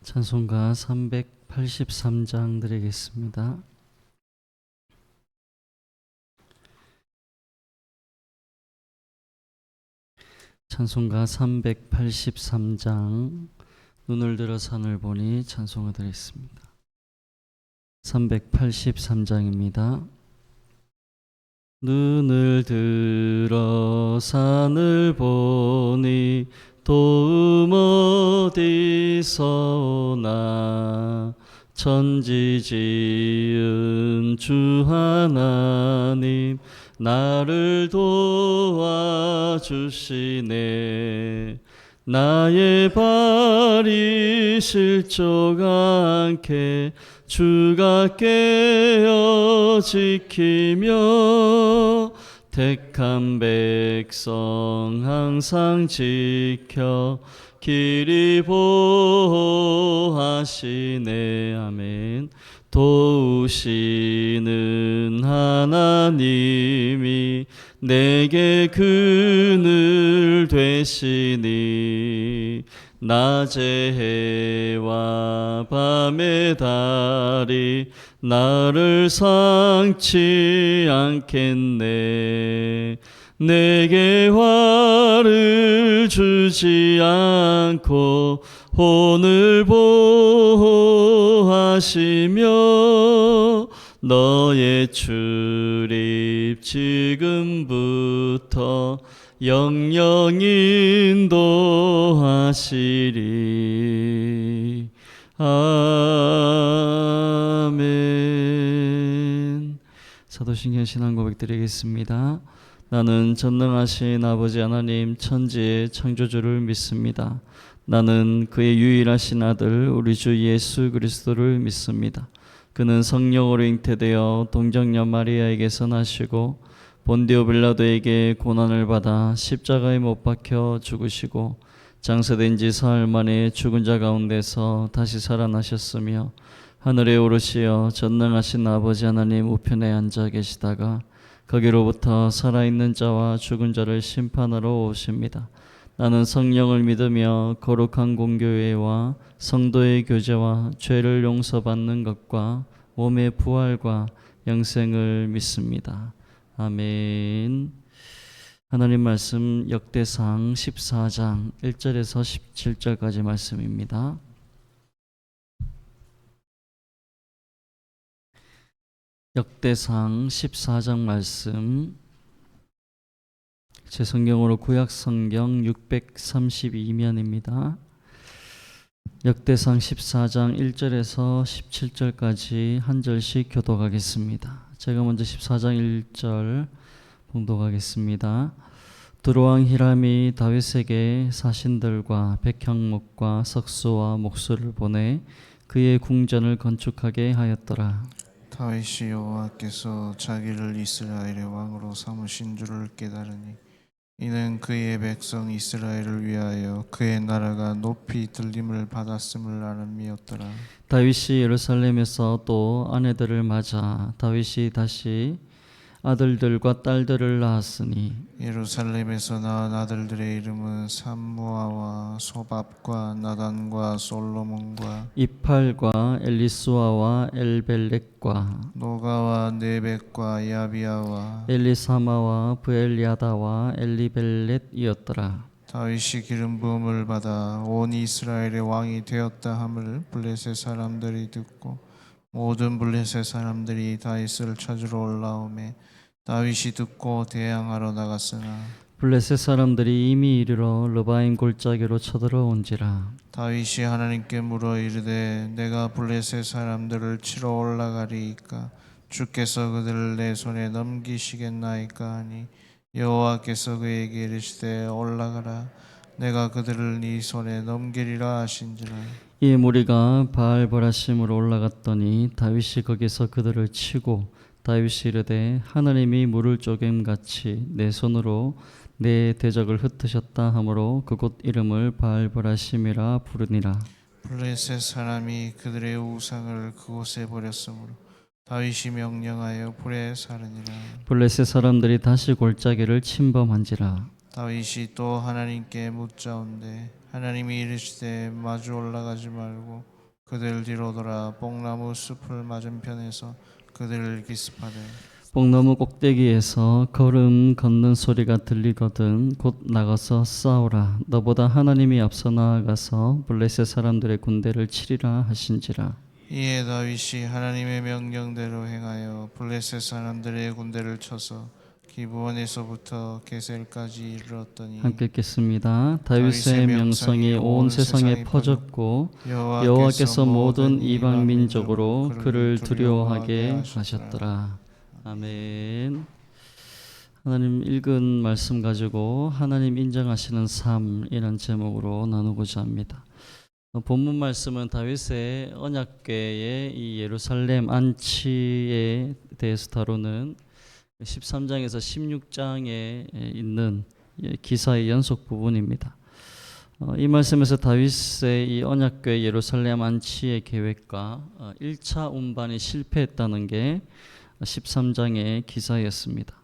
찬송가 383장 드리겠습니다. 찬송가 383장 눈을 들어 산을 보니 찬송을 드리겠습니다. 383장입니다. 눈을 들어 산을 보니 도움 어디서 오나 천지 지은 주 하나님 나를 도와주시네. 나의 발이 실족 않게 주가 깨어 지키며 택한 백성 항상 지켜 길이 보호하시네. 아멘. 도우시는 하나님이 내게 그늘 되시니 낮의 해와 밤의 달이 나를 상치 않겠네. 내게 화를 주지 않고 혼을 보호하시며 너의 출입 지금부터 영영 인도하시리. 아멘. 사도신경 신앙 고백 드리겠습니다. 나는 전능하신 아버지 하나님 천지의 창조주를 믿습니다. 나는 그의 유일하신 아들 우리 주 예수 그리스도를 믿습니다. 그는 성령으로 잉태되어 동정녀 마리아에게서 나시고 본디오 빌라도에게 고난을 받아 십자가에 못 박혀 죽으시고 장사된 지 사흘 만에 죽은 자 가운데서 다시 살아나셨으며 하늘에 오르시어 전능하신 아버지 하나님 우편에 앉아 계시다가 거기로부터 살아있는 자와 죽은 자를 심판하러 오십니다. 나는 성령을 믿으며 거룩한 공교회와 성도의 교제와 죄를 용서받는 것과 몸의 부활과 영생을 믿습니다. 아멘. 하나님 말씀 역대상 14장 1절에서 17절까지 말씀입니다. 역대상 14장 말씀, 제 성경으로 구약성경 632면입니다. 역대상 14장 1절에서 17절까지 한 절씩 교독하겠습니다. 제가 먼저 14장 1절 봉독하겠습니다. 두로왕 히람이 다윗에게 사신들과 백향목과 석수와 목수를 보내 그의 궁전을 건축하게 하였더라. 다윗이 여호와께서 자기를 이스라엘의 왕으로 삼으신 줄을 깨달으니 이는 그의 백성 이스라엘을 위하여 그의 나라가 높이 들림을 받았음을 아름이었더라. 다윗이 예루살렘에서 또 아내들을 맞아 다윗이 다시 아들들과 딸들을 낳았으니 예루살렘에서 낳은 아들들의 이름은 삼무아와 소밥과 나단과 솔로몬과 이팔과 엘리수아와 엘벨렉과 노가와 네벡과 야비아와 엘리사마와 브엘야다와 엘리벨렛이었더라. 다윗이 기름 부음을 받아 온 이스라엘의 왕이 되었다 함을 블레셋 사람들이 듣고 모든 블레셋 사람들이 다윗을 찾으러 올라오매 다윗이 듣고 대항하러 나갔으나 블레셋 사람들이 이미 이르러 르바임 골짜기로 쳐들어온지라. 다윗이 하나님께 물어 이르되 내가 블레셋 사람들을 치러 올라가리이까 주께서 그들을 내 손에 넘기시겠나이까 하니 여호와께서 그에게 이르시되 올라가라 내가 그들을 네 손에 넘기리라 하신지라. 이 무리가 바알보라심으로 올라갔더니 다윗이 거기서 그들을 치고 다윗이 이르되 하나님이 물을 쪼갰같이 내 손으로 내 대적을 흩으셨다 하므로 그곳 이름을 바알보라심이라 부르니라. 블레셋 사람이 그들의 우상을 그곳에 버렸으므로 다윗이 명령하여 불에 사르니라. 블레셋 사람들이 다시 골짜기를 침범한지라. 다윗이 또 하나님께 묻자온데 하나님이 이르시되 마주 올라가지 말고 그들 뒤로 돌아 뽕나무 숲을 맞은편에서 그들을 기습하되 뽕나무 꼭대기에서 걸음 걷는 소리가 들리거든 곧 나가서 싸우라. 너보다 하나님이 앞서 나아가서 블레셋 사람들의 군대를 치리라 하신지라. 이에 다윗이 하나님의 명령대로 행하여 블레셋 사람들의 군대를 쳐서 기브온에서부터 게셀까지 이르렀더니 함께 읽겠습니다. 다윗의 명성이 온 세상에 퍼졌고 여호와께서 모든 이방 민족으로 그를 두려워하게 하셨더라. 아멘. 하나님 읽은 말씀 가지고 하나님 인정하시는 삶이라는 제목으로 나누고자 합니다. 본문 말씀은 다윗의 언약궤의 이 예루살렘 안치에 대해서 다루는 13장에서 16장에 있는 기사의 연속 부분입니다. 이 말씀에서 다윗의 이 언약궤 예루살렘 안치의 계획과 1차 운반이 실패했다는 게 13장의 기사였습니다.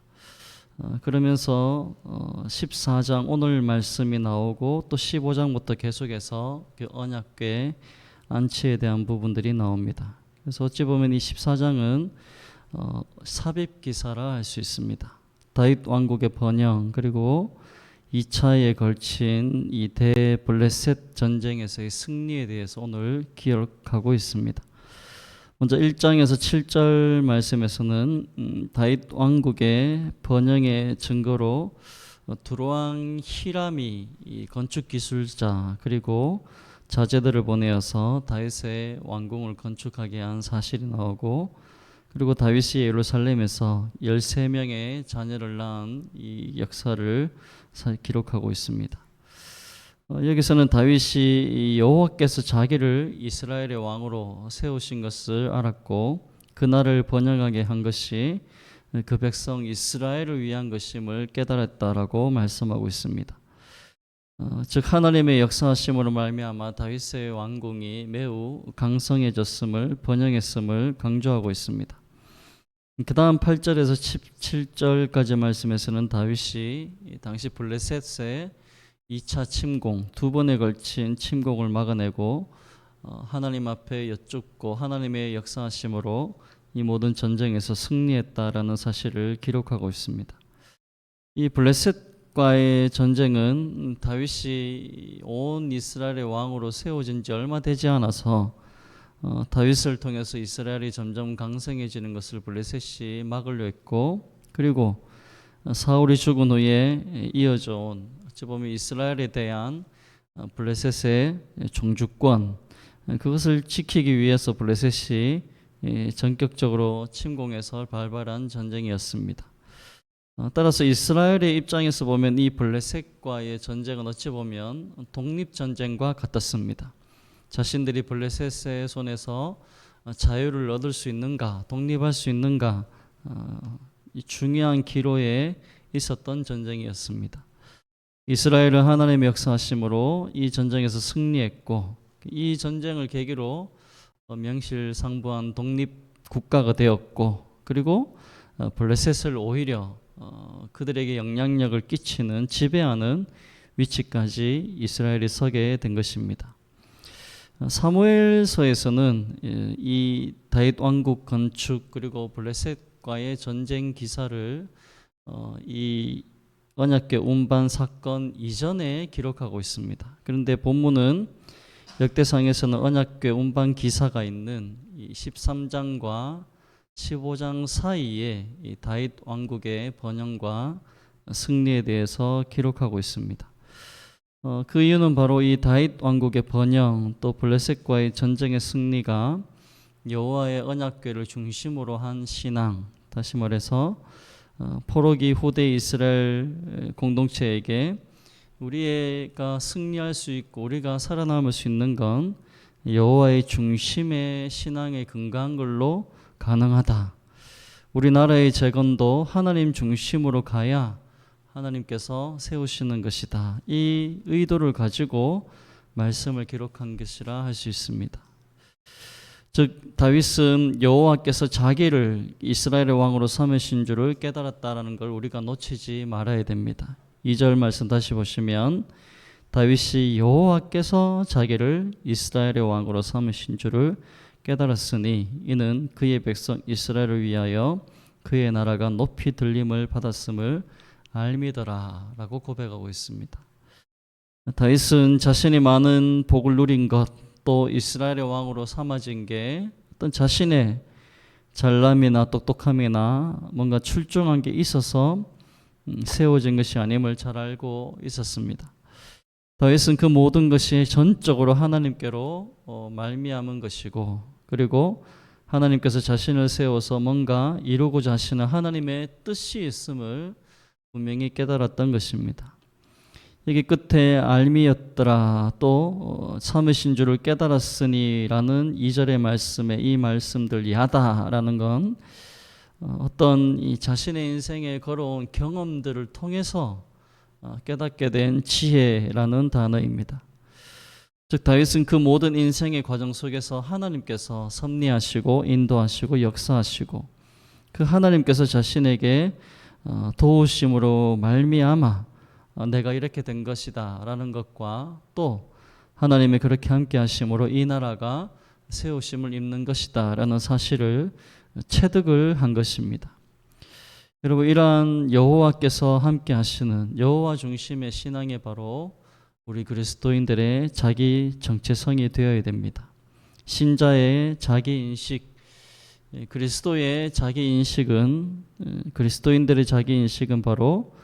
그러면서 14장 오늘 말씀이 나오고 또 15장부터 계속해서 그 언약궤 안치에 대한 부분들이 나옵니다. 그래서 어찌 보면 이 14장은 삽입 기사라 할 수 있습니다. 다윗 왕국의 번영 그리고 2차에 걸친 이 대블레셋 전쟁에서의 승리에 대해서 오늘 기록하고 있습니다. 먼저 1장에서 7절 말씀에서는 다윗 왕국의 번영의 증거로 두로왕 히람이 이 건축 기술자 그리고 자제들을 보내어서 다윗의 왕궁을 건축하게 한 사실이 나오고 그리고 다윗이 예루살렘에서 13명의 자녀를 낳은 이 역사를 기록하고 있습니다. 여기서는 다윗이 여호와께서 자기를 이스라엘의 왕으로 세우신 것을 알았고 그날을 번영하게 한 것이 그 백성 이스라엘을 위한 것임을 깨달았다라고 말씀하고 있습니다. 즉 하나님의 역사하심으로 말미암아 다윗의 왕궁이 매우 강성해졌음을 번영했음을 강조하고 있습니다. 그 다음 8절에서 17절까지 말씀에서는 다윗이 당시 블레셋의 2차 침공, 두 번에 걸친 침공을 막아내고 하나님 앞에 여쭙고 하나님의 역사하심으로 이 모든 전쟁에서 승리했다라는 사실을 기록하고 있습니다. 이 블레셋과의 전쟁은 다윗이 온 이스라엘의 왕으로 세워진 지 얼마 되지 않아서 다윗을 통해서 이스라엘이 점점 강성해지는 것을 블레셋이 막으려 했고 그리고 사울이 죽은 후에 이어져 온 어찌 보면 이스라엘에 대한 블레셋의 종주권 그것을 지키기 위해서 블레셋이 전격적으로 침공해서 발발한 전쟁이었습니다. 따라서 이스라엘의 입장에서 보면 이 블레셋과의 전쟁은 어찌 보면 독립전쟁과 같았습니다. 자신들이 블레셋의 손에서 자유를 얻을 수 있는가, 독립할 수 있는가, 이 중요한 기로에 있었던 전쟁이었습니다. 이스라엘은 하나님의 역사하심으로 이 전쟁에서 승리했고 이 전쟁을 계기로 명실상부한 독립국가가 되었고 그리고 블레셋을 오히려 그들에게 영향력을 끼치는 지배하는 위치까지 이스라엘이 서게 된 것입니다. 사무엘서에서는 이 다윗 왕국 건축 그리고 블레셋과의 전쟁 기사를 이 언약궤 운반 사건 이전에 기록하고 있습니다. 그런데 본문은 역대상에서는 언약궤 운반 기사가 있는 이 13장과 15장 사이에 이 다윗 왕국의 번영과 승리에 대해서 기록하고 있습니다. 그 이유는 바로 이 다윗 왕국의 번영 또 블레셋과의 전쟁의 승리가 여호와의 언약궤를 중심으로 한 신앙, 다시 말해서 포로기 후대 이스라엘 공동체에게 우리가 승리할 수 있고 우리가 살아남을 수 있는 건 여호와의 중심의 신앙에 근거한 걸로 가능하다. 우리나라의 재건도 하나님 중심으로 가야 하나님께서 세우시는 것이다. 이 의도를 가지고 말씀을 기록한 것이라 할 수 있습니다. 즉 다윗은 여호와께서 자기를 이스라엘의 왕으로 삼으신 줄을 깨달았다라는 걸 우리가 놓치지 말아야 됩니다. 2절 말씀 다시 보시면 다윗이 여호와께서 자기를 이스라엘의 왕으로 삼으신 줄을 깨달았으니 이는 그의 백성 이스라엘을 위하여 그의 나라가 높이 들림을 받았음을 알미더라 라고 고백하고 있습니다. 다윗은 자신이 많은 복을 누린 것, 또 이스라엘의 왕으로 삼아진 게 어떤 자신의 잘남이나 똑똑함이나 뭔가 출중한 게 있어서 세워진 것이 아님을 잘 알고 있었습니다. 다윗은 그 모든 것이 전적으로 하나님께로 말미암은 것이고, 그리고 하나님께서 자신을 세워서 뭔가 이루고자 하시는 하나님의 뜻이 있음을 분명히 깨달았던 것입니다. 여기 끝에 알미였더라, 또 참으신 줄을 깨달았으니 라는 2절의 말씀에 이 말씀들 야다라는 건 어떤 이 자신의 인생에 걸어온 경험들을 통해서 깨닫게 된 지혜라는 단어입니다. 즉 다윗은 그 모든 인생의 과정 속에서 하나님께서 섭리하시고 인도하시고 역사하시고 그 하나님께서 자신에게 도우심으로 말미암아 내가 이렇게 된 것이다 라는 것과 또 하나님이 그렇게 함께 하심으로 이 나라가 세우심을 입는 것이다 라는 사실을 체득을 한 것입니다. 여러분, 이러한 여호와께서 함께 하시는 여호와 중심의 신앙이 바로 우리 그리스도인들의 자기 정체성이 되어야 됩니다. 신자의 자기 인식, 그리스도의 자기 인식은, 그리스도인들의 자기 인식은 바로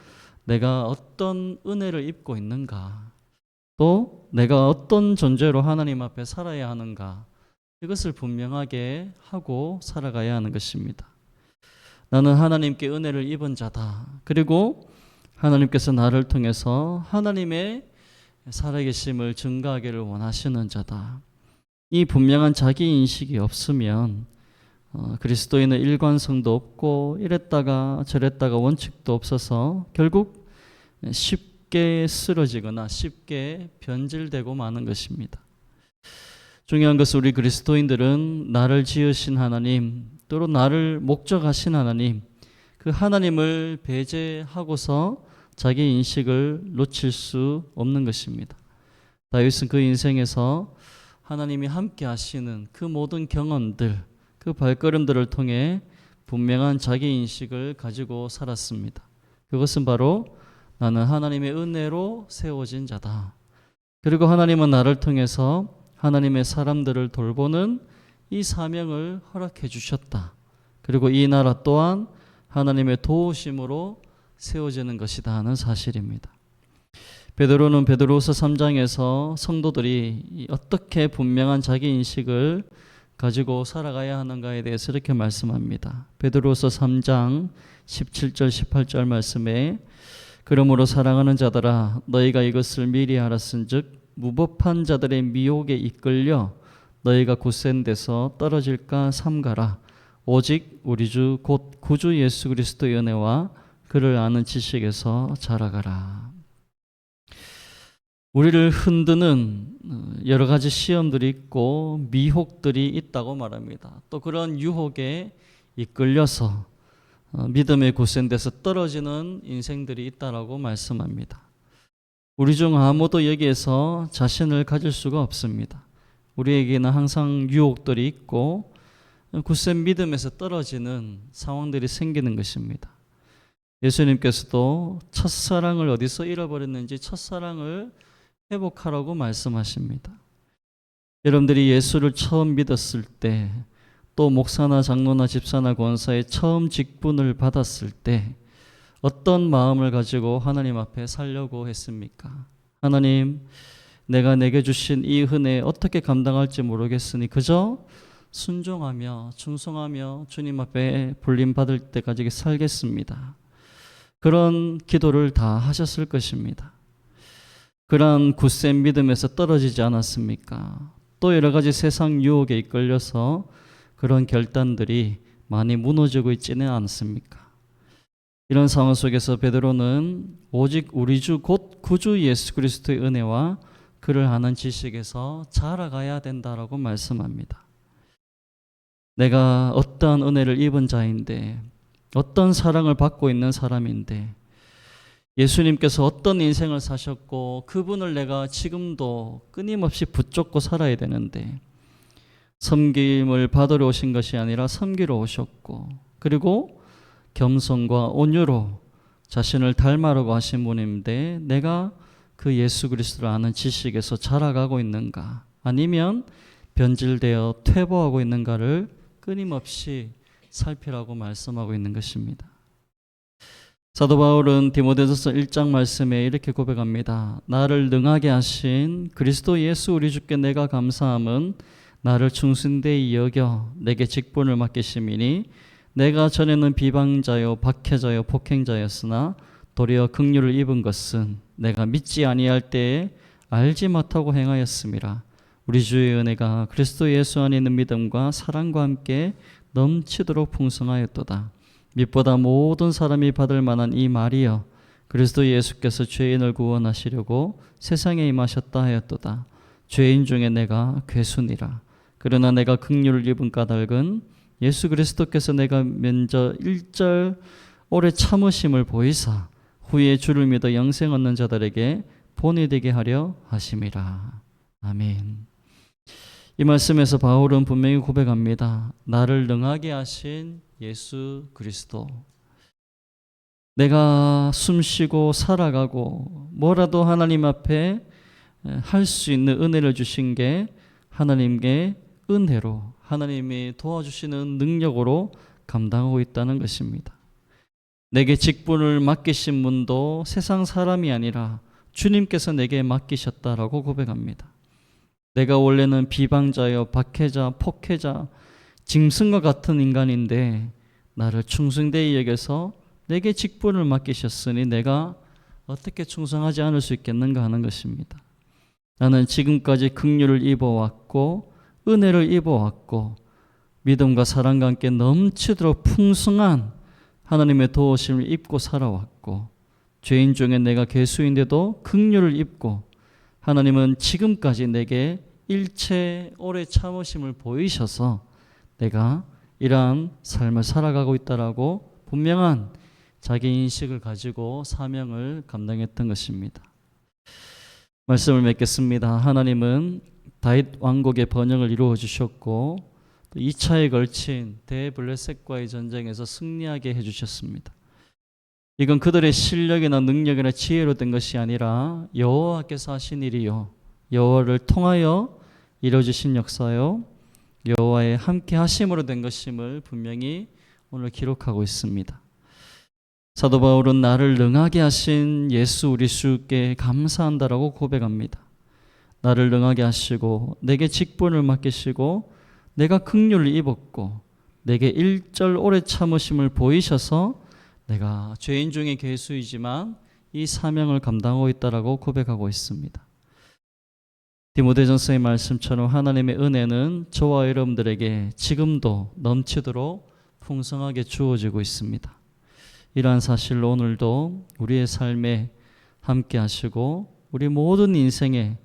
내가 어떤 은혜를 입고 있는가, 또 내가 어떤 존재로 하나님 앞에 살아야 하는가, 이것을 분명하게 하고 살아가야 하는 것입니다. 나는 하나님께 은혜를 입은 자다. 그리고 하나님께서 나를 통해서 하나님의 살아계심을 증거하기를 원하시는 자다. 이 분명한 자기 인식이 없으면 그리스도인의 일관성도 없고 이랬다가 저랬다가 원칙도 없어서 결국 쉽게 쓰러지거나 쉽게 변질되고 마는 것입니다. 중요한 것은 우리 그리스도인들은 나를 지으신 하나님, 또 나를 목적하신 하나님, 그 하나님을 배제하고서 자기 인식을 놓칠 수 없는 것입니다. 다윗은 그 인생에서 하나님이 함께 하시는 그 모든 경험들, 그 발걸음들을 통해 분명한 자기 인식을 가지고 살았습니다. 그것은 바로 나는 하나님의 은혜로 세워진 자다. 그리고 하나님은 나를 통해서 하나님의 사람들을 돌보는 이 사명을 허락해 주셨다. 그리고 이 나라 또한 하나님의 도우심으로 세워지는 것이다 하는 사실입니다. 베드로는 베드로후서 3장에서 성도들이 어떻게 분명한 자기 인식을 가지고 살아가야 하는가에 대해서 이렇게 말씀합니다. 베드로후서 3장 17절 18절 말씀에 그러므로 사랑하는 자들아 너희가 이것을 미리 알았은즉 무법한 자들의 미혹에 이끌려 너희가 굳센 데서 떨어질까 삼가라. 오직 우리 주 곧 구주 예수 그리스도의 은혜와 그를 아는 지식에서 자라가라. 우리를 흔드는 여러 가지 시험들이 있고 미혹들이 있다고 말합니다. 또 그런 유혹에 이끌려서 믿음의 굳센 데서 떨어지는 인생들이 있다라고 말씀합니다. 우리 중 아무도 여기에서 자신을 가질 수가 없습니다. 우리에게는 항상 유혹들이 있고 굳센 믿음에서 떨어지는 상황들이 생기는 것입니다. 예수님께서도 첫사랑을 어디서 잃어버렸는지 첫사랑을 회복하라고 말씀하십니다. 여러분들이 예수를 처음 믿었을 때, 또 목사나 장로나 집사나 권사의 처음 직분을 받았을 때 어떤 마음을 가지고 하나님 앞에 살려고 했습니까? 하나님, 내가 내게 주신 이 은혜 어떻게 감당할지 모르겠으니 그저 순종하며 충성하며 주님 앞에 불림받을 때까지 살겠습니다. 그런 기도를 다 하셨을 것입니다. 그러한 굳센 믿음에서 떨어지지 않았습니까? 또 여러 가지 세상 유혹에 이끌려서 그런 결단들이 많이 무너지고 있지는 않습니까? 이런 상황 속에서 베드로는 오직 우리 주 곧 구주 예수 그리스도의 은혜와 그를 아는 지식에서 자라가야 된다라고 말씀합니다. 내가 어떠한 은혜를 입은 자인데, 어떤 사랑을 받고 있는 사람인데, 예수님께서 어떤 인생을 사셨고 그분을 내가 지금도 끊임없이 붙잡고 살아야 되는데 섬김을 받으러 오신 것이 아니라 섬기러 오셨고 그리고 겸손과 온유로 자신을 닮아라고 하신 분인데 내가 그 예수 그리스도를 아는 지식에서 자라가고 있는가 아니면 변질되어 퇴보하고 있는가를 끊임없이 살피라고 말씀하고 있는 것입니다. 사도 바울은 디모데전서 1장 말씀에 이렇게 고백합니다. 나를 능하게 하신 그리스도 예수 우리 주께 내가 감사함은 나를 충신되이 여겨 내게 직분을 맡기심이니 내가 전에는 비방자요 박해자요 폭행자였으나 도리어 긍휼을 입은 것은 내가 믿지 아니할 때에 알지 못하고 행하였음이라. 우리 주의 은혜가 그리스도 예수 안에 있는 믿음과 사랑과 함께 넘치도록 풍성하였도다. 빛보다 모든 사람이 받을 만한 이 말이여 그리스도 예수께서 죄인을 구원하시려고 세상에 임하셨다 하였도다. 죄인 중에 내가 괴순이라. 그러나 내가 긍휼을 입은 까닭은 예수 그리스도께서 내가 먼저 1절 오래 참으심을 보이사 후에 주를 믿어 영생 얻는 자들에게 본이 되게 하려 하심이라. 아멘. 이 말씀에서 바울은 분명히 고백합니다. 나를 능하게 하신 예수 그리스도. 내가 숨쉬고 살아가고 뭐라도 하나님 앞에 할 수 있는 은혜를 주신 게 하나님의 은혜로 하나님이 도와주시는 능력으로 감당하고 있다는 것입니다. 내게 직분을 맡기신 분도 세상 사람이 아니라 주님께서 내게 맡기셨다라고 고백합니다. 내가 원래는 비방자여 박해자 폭해자 짐승과 같은 인간인데 나를 충성되이 여겨서 내게 직분을 맡기셨으니 내가 어떻게 충성하지 않을 수 있겠는가 하는 것입니다. 나는 지금까지 긍휼을 입어왔고 은혜를 입어왔고 믿음과 사랑과 함께 넘치도록 풍성한 하나님의 도우심을 입고 살아왔고 죄인 중에 내가 괴수인데도 긍휼을 입고 하나님은 지금까지 내게 일체 오래 참으심을 보이셔서 내가 이러한 삶을 살아가고 있다라고 분명한 자기 인식을 가지고 사명을 감당했던 것입니다. 말씀을 맺겠습니다. 하나님은 다윗 왕국의 번영을 이루어 주셨고 2차에 걸친 대블레셋과의 전쟁에서 승리하게 해주셨습니다. 이건 그들의 실력이나 능력이나 지혜로 된 것이 아니라 여호와께서 하신 일이요 여호와를 통하여 이루어지신 역사요 여호와의 함께 하심으로 된 것임을 분명히 오늘 기록하고 있습니다. 사도 바울은 나를 능하게 하신 예수 우리 주께 감사한다라고 고백합니다. 나를 능하게 하시고 내게 직분을 맡기시고 내가 긍휼을 입었고 내게 1절 오래 참으심을 보이셔서 내가 죄인 중에 괴수이지만 이 사명을 감당하고 있다라고 고백하고 있습니다. 디모데전서의 말씀처럼 하나님의 은혜는 저와 여러분들에게 지금도 넘치도록 풍성하게 주어지고 있습니다. 이러한 사실로 오늘도 우리의 삶에 함께 하시고 우리 모든 인생의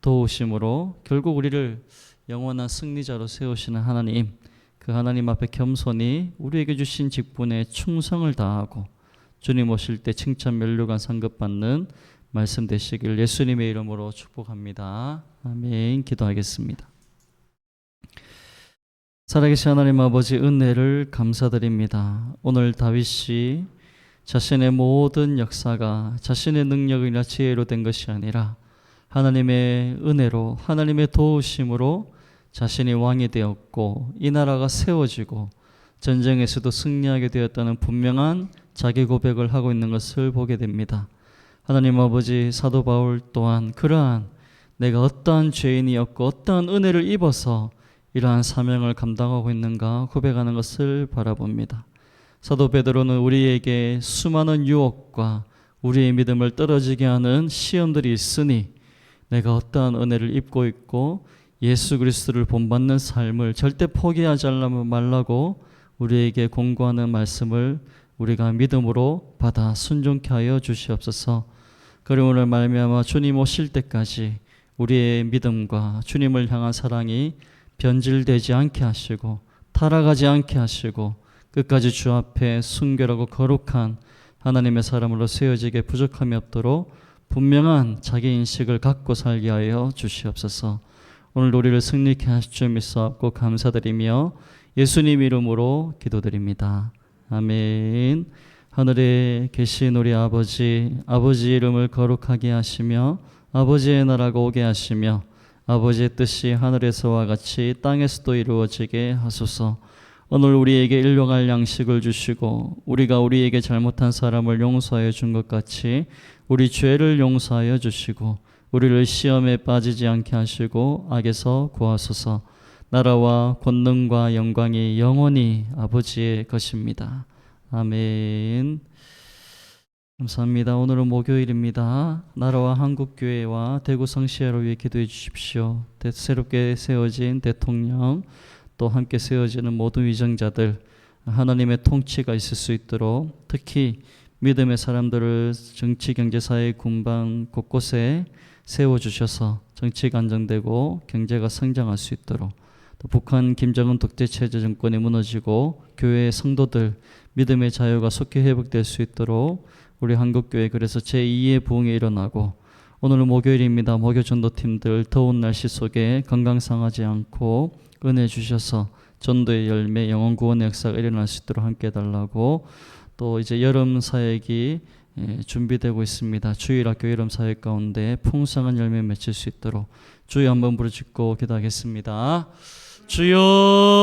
도우심으로 결국 우리를 영원한 승리자로 세우시는 하나님, 그 하나님 앞에 겸손히 우리에게 주신 직분에 충성을 다하고 주님 오실 때 칭찬 면류관 상급받는 말씀 되시길 예수님의 이름으로 축복합니다. 아멘. 기도하겠습니다. 살아계신 하나님 아버지 은혜를 감사드립니다. 오늘 다윗이 자신의 모든 역사가 자신의 능력이나 지혜로 된 것이 아니라 하나님의 은혜로 하나님의 도우심으로 자신이 왕이 되었고 이 나라가 세워지고 전쟁에서도 승리하게 되었다는 분명한 자기 고백을 하고 있는 것을 보게 됩니다. 하나님 아버지 사도 바울 또한 그러한 내가 어떠한 죄인이었고 어떠한 은혜를 입어서 이러한 사명을 감당하고 있는가 고백하는 것을 바라봅니다. 사도 베드로는 우리에게 수많은 유혹과 우리의 믿음을 떨어지게 하는 시험들이 있으니 내가 어떠한 은혜를 입고 있고 예수 그리스도를 본받는 삶을 절대 포기하지 말라고 우리에게 공고하는 말씀을 우리가 믿음으로 받아 순종케 하여 주시옵소서. 그러므로 말미암아 주님 오실 때까지 우리의 믿음과 주님을 향한 사랑이 변질되지 않게 하시고 타락하지 않게 하시고 끝까지 주 앞에 순결하고 거룩한 하나님의 사람으로 세워지게 부족함이 없도록 분명한 자기 인식을 갖고 살게 하여 주시옵소서. 오늘 우리를 승리케 하실 줄 믿사옵고 감사드리며 예수님 이름으로 기도드립니다. 아멘. 하늘에 계신 우리 아버지, 아버지의 이름을 거룩하게 하시며 아버지의 나라가 오게 하시며 아버지의 뜻이 하늘에서와 같이 땅에서도 이루어지게 하소서. 오늘 우리에게 일용할 양식을 주시고 우리가 우리에게 잘못한 사람을 용서하여 준 것 같이 우리 죄를 용서하여 주시고 우리를 시험에 빠지지 않게 하시고 악에서 구하소서. 나라와 권능과 영광이 영원히 아버지의 것입니다. 아멘. 감사합니다. 오늘은 목요일입니다. 나라와 한국교회와 대구 성시야를 위해 기도해 주십시오. 새롭게 세워진 대통령, 또 함께 세워지는 모든 위정자들, 하나님의 통치가 있을 수 있도록 특히 믿음의 사람들을 정치, 경제, 사회, 군방 곳곳에 세워주셔서 정치가 안정되고 경제가 성장할 수 있도록, 또 북한 김정은 독재체제 정권이 무너지고 교회의 성도들 믿음의 자유가 속히 회복될 수 있도록 우리 한국교회 그래서 제2의 부흥이 일어나고, 오늘은 목요일입니다. 목요 전도팀들 더운 날씨 속에 건강 상하지 않고 은혜 주셔서 전도의 열매, 영혼 구원의 역사가 일어날 수 있도록 함께 해달라고, 또 이제 여름 사역이 준비되고 있습니다. 주일학교 여름 사역 가운데 풍성한 열매 맺힐 수 있도록 주여 한번 부르짖고 기도하겠습니다. 주여.